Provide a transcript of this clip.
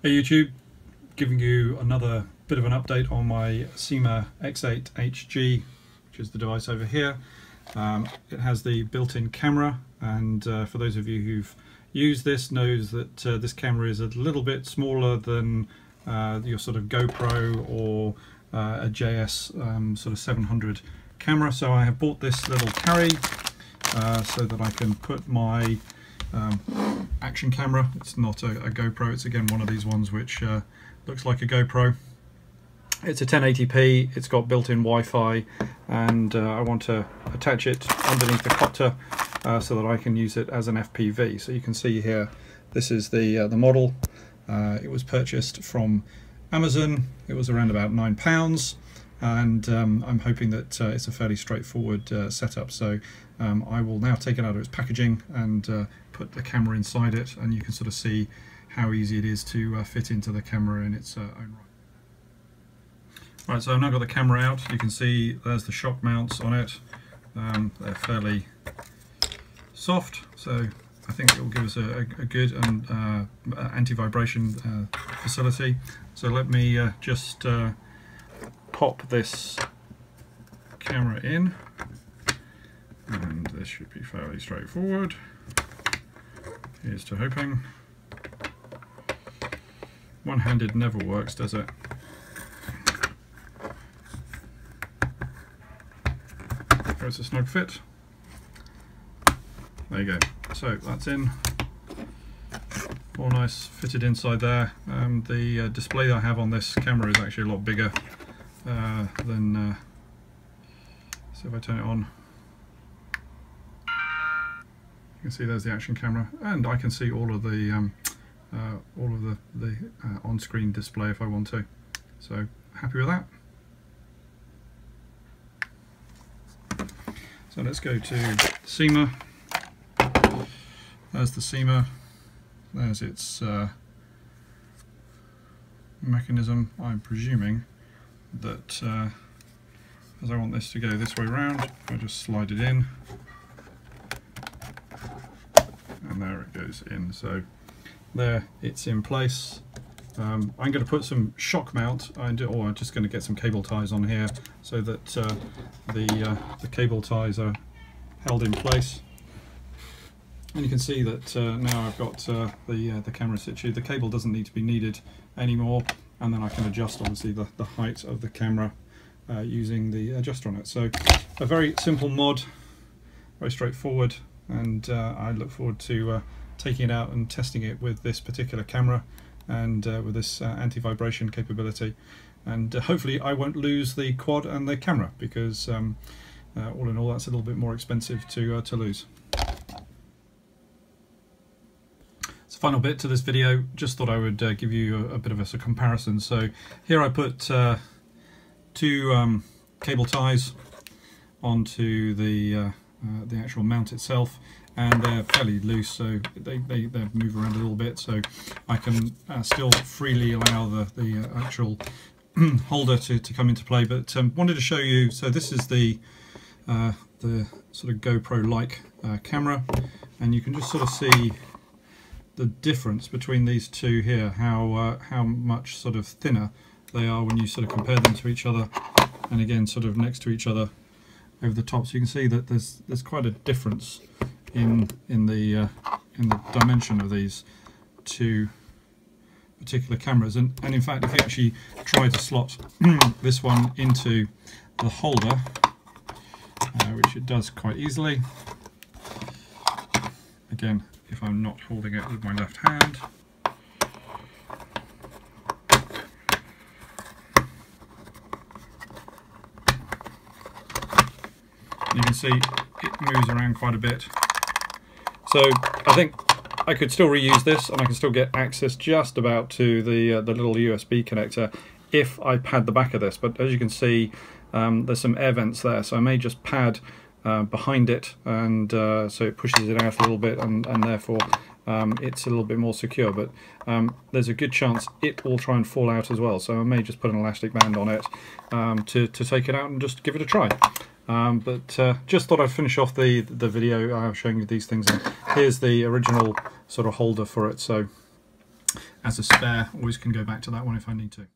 Hey YouTube, giving you another bit of an update on my Syma X8HG, which is the device over here. It has the built-in camera, and for those of you who've used this knows that this camera is a little bit smaller than your sort of GoPro or a JS sort of 700 camera. So I have bought this little carry so that I can put my action camera. It's not a GoPro, it's again one of these ones which looks like a GoPro. It's a 1080p, it's got built-in Wi-Fi, and I want to attach it underneath the copter so that I can use it as an FPV. So you can see here, this is the model. It was purchased from Amazon. It was around about £9, and I'm hoping that it's a fairly straightforward setup. So I will now take it out of its packaging and put the camera inside it, and you can sort of see how easy it is to fit into the camera in its own right. Right, so I've now got the camera out. You can see there's the shock mounts on it. They're fairly soft, so I think it will give us a good and anti-vibration facility. So let me just pop this camera in, and this should be fairly straightforward. Here's to hoping. One-handed never works, does it? There's a snug fit. There you go. So that's in. All nice fitted inside there. The display I have on this camera is actually a lot bigger than. So if I turn it on, you can see there's the action camera, and I can see all of the on-screen display if I want to. So happy with that. So let's go to Syma. There's the Syma. There's its mechanism. I'm presuming that as I want this to go this way around, I just slide it in, and there it goes in. So there, it's in place. I'm going to put some shock mount, or I'm just going to get some cable ties on here so that the cable ties are held in place. And you can see that now I've got the camera situated. The cable doesn't need to be needed anymore, and then I can adjust obviously the height of the camera using the adjuster on it. So a very simple mod, very straightforward, and I look forward to taking it out and testing it with this particular camera and with this anti-vibration capability, and hopefully I won't lose the quad and the camera, because all in all that's a little bit more expensive to lose. So final bit to this video, just thought I would give you a bit of a comparison. So here I put two cable ties onto the actual mount itself, and they're fairly loose, so they move around a little bit, so I can still freely allow the actual holder to come into play. But wanted to show you, so this is the sort of GoPro-like camera, and you can just sort of see the difference between these two here, how much sort of thinner they are when you sort of compare them to each other, and again sort of next to each other over the top. So you can see that there's quite a difference in the dimension of these two particular cameras, and in fact if you actually try to slot this one into the holder, which it does quite easily, again if I'm not holding it with my left hand, you can see it moves around quite a bit. So I think I could still reuse this, and I can still get access just about to the little USB connector if I pad the back of this. But as you can see, there's some air vents there, so I may just pad behind it, and so it pushes it out a little bit, and therefore it's a little bit more secure. But there's a good chance it will try and fall out as well, so I may just put an elastic band on it to take it out and just give it a try. But just thought I'd finish off the video showing you these things. And here's the original sort of holder for it. So as a spare. Always can go back to that one if I need to.